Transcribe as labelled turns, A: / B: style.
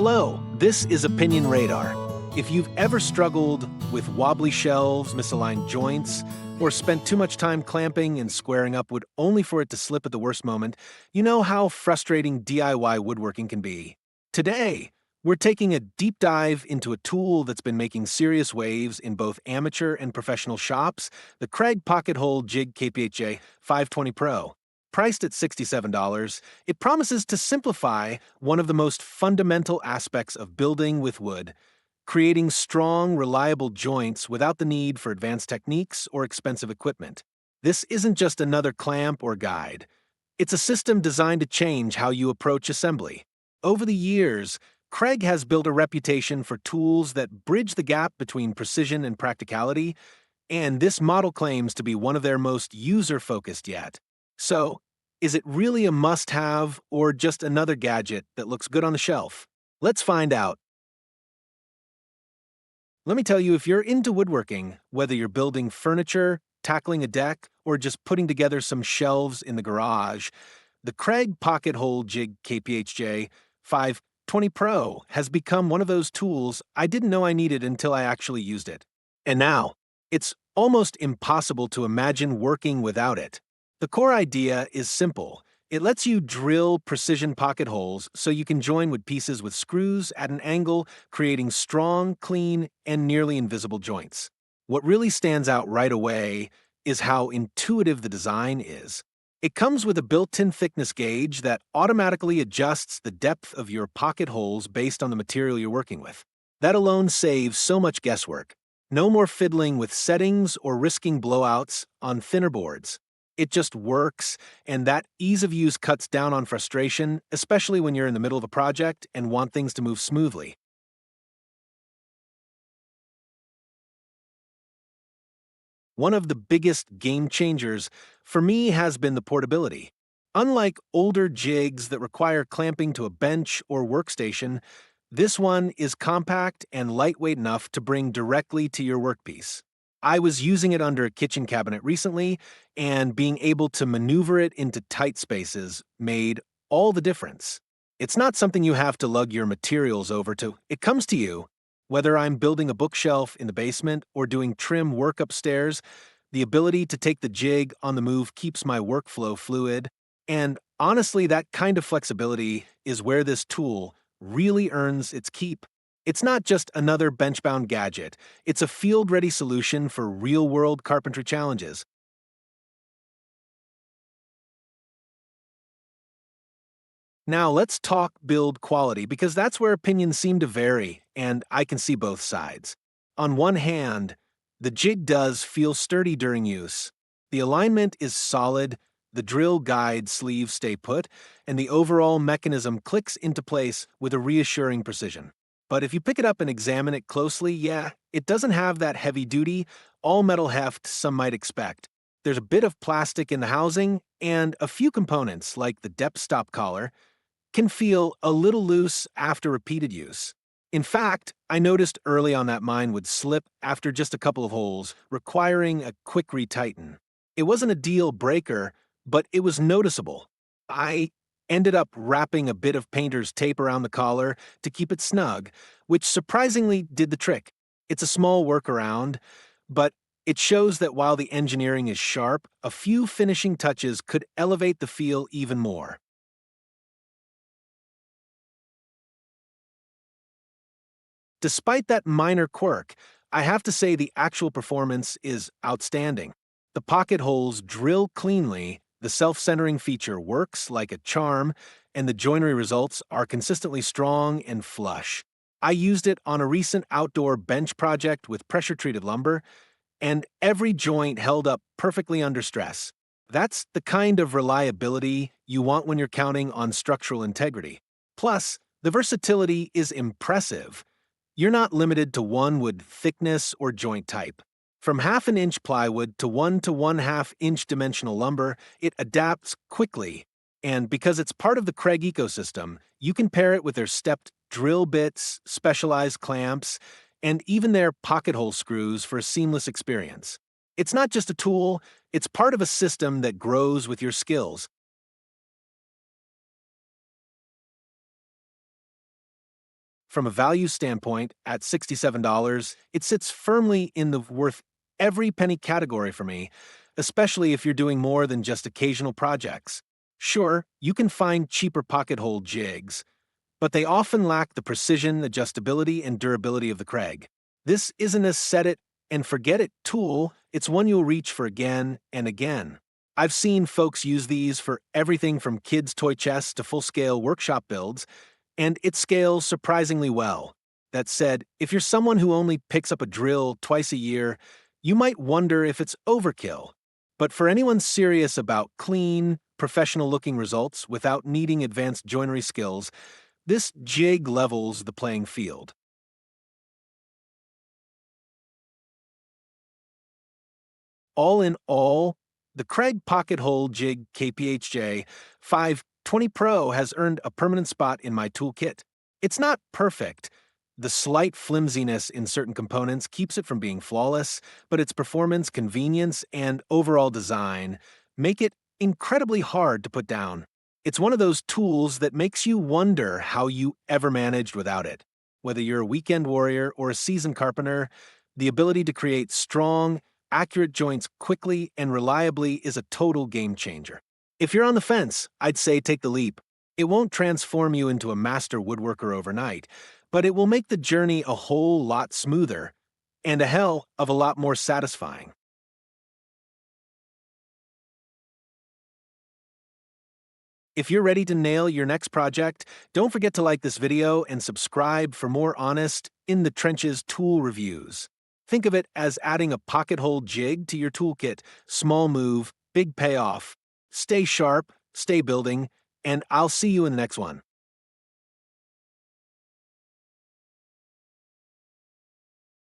A: Hello, this is Opinion Radar. If you've ever struggled with wobbly shelves, misaligned joints, or spent too much time clamping and squaring up wood only for it to slip at the worst moment, you know how frustrating DIY woodworking can be. Today, we're taking a deep dive into a tool that's been making serious waves in both amateur and professional shops, the Kreg Pocket-Hole Jig KPHJ520PRO. Priced at $67, it promises to simplify one of the most fundamental aspects of building with wood, creating strong, reliable joints without the need for advanced techniques or expensive equipment. This isn't just another clamp or guide. It's a system designed to change how you approach assembly. Over the years, Kreg has built a reputation for tools that bridge the gap between precision and practicality, and this model claims to be one of their most user-focused yet. So, is it really a must-have or just another gadget that looks good on the shelf? Let's find out. Let me tell you, if you're into woodworking, whether you're building furniture, tackling a deck, or just putting together some shelves in the garage, the Kreg Pocket-Hole Jig KPHJ520PRO has become one of those tools I didn't know I needed until I actually used it. And now, it's almost impossible to imagine working without it. The core idea is simple. It lets you drill precision pocket holes so you can join wood pieces with screws at an angle, creating strong, clean, and nearly invisible joints. What really stands out right away is how intuitive the design is. It comes with a built-in thickness gauge that automatically adjusts the depth of your pocket holes based on the material you're working with. That alone saves so much guesswork. No more fiddling with settings or risking blowouts on thinner boards. It just works, and that ease of use cuts down on frustration, especially when you're in the middle of a project and want things to move smoothly. One of the biggest game changers for me has been the portability. Unlike older jigs that require clamping to a bench or workstation, this one is compact and lightweight enough to bring directly to your workpiece. I was using it under a kitchen cabinet recently, and being able to maneuver it into tight spaces made all the difference. It's not something you have to lug your materials over to. It comes to you. Whether I'm building a bookshelf in the basement or doing trim work upstairs, the ability to take the jig on the move keeps my workflow fluid. And honestly, that kind of flexibility is where this tool really earns its keep. It's not just another bench-bound gadget. It's a field-ready solution for real-world carpentry challenges. Now let's talk build quality, because that's where opinions seem to vary, and I can see both sides. On one hand, the jig does feel sturdy during use. The alignment is solid, the drill guide sleeves stay put, and the overall mechanism clicks into place with a reassuring precision. But if you pick it up and examine it closely, it doesn't have that heavy-duty, all-metal heft some might expect. There's a bit of plastic in the housing, and a few components, like the depth stop collar, can feel a little loose after repeated use. In fact, I noticed early on that mine would slip after just a couple of holes, requiring a quick retighten. It wasn't a deal breaker, but it was noticeable. I ended up wrapping a bit of painter's tape around the collar to keep it snug, which surprisingly did the trick. It's a small workaround, but it shows that while the engineering is sharp, a few finishing touches could elevate the feel even more. Despite that minor quirk, I have to say the actual performance is outstanding. The pocket holes drill cleanly, the self-centering feature works like a charm, and the joinery results are consistently strong and flush. I used it on a recent outdoor bench project with pressure-treated lumber, and every joint held up perfectly under stress. That's the kind of reliability you want when you're counting on structural integrity. Plus, the versatility is impressive. You're not limited to one wood thickness or joint type. From half-an-inch plywood to 1 to 1/2-inch dimensional lumber, it adapts quickly. And because it's part of the Kreg ecosystem, you can pair it with their stepped drill bits, specialized clamps, and even their pocket hole screws for a seamless experience. It's not just a tool, it's part of a system that grows with your skills. From a value standpoint, at $67, it sits firmly in the worth every penny category for me, especially if you're doing more than just occasional projects. Sure, you can find cheaper pocket hole jigs, but they often lack the precision, adjustability, and durability of the Kreg. This isn't a set it and forget it tool, it's one you'll reach for again and again. I've seen folks use these for everything from kids' toy chests to full-scale workshop builds, and it scales surprisingly well. That said, if you're someone who only picks up a drill twice a year, you might wonder if it's overkill. But for anyone serious about clean, professional-looking results without needing advanced joinery skills, this jig levels the playing field. All in all, the Kreg Pocket-Hole Jig KPHJ520PRO has earned a permanent spot in my toolkit. It's not perfect. The slight flimsiness in certain components keeps it from being flawless, but its performance, convenience, and overall design make it incredibly hard to put down. It's one of those tools that makes you wonder how you ever managed without it. Whether you're a weekend warrior or a seasoned carpenter, the ability to create strong, accurate joints quickly and reliably is a total game changer. If you're on the fence, I'd say take the leap. It won't transform you into a master woodworker overnight, but it will make the journey a whole lot smoother and a hell of a lot more satisfying. If you're ready to nail your next project, don't forget to like this video and subscribe for more honest, in-the-trenches tool reviews. Think of it as adding a pocket hole jig to your toolkit. Small move, big payoff. Stay sharp, stay building, and I'll see you in the next one.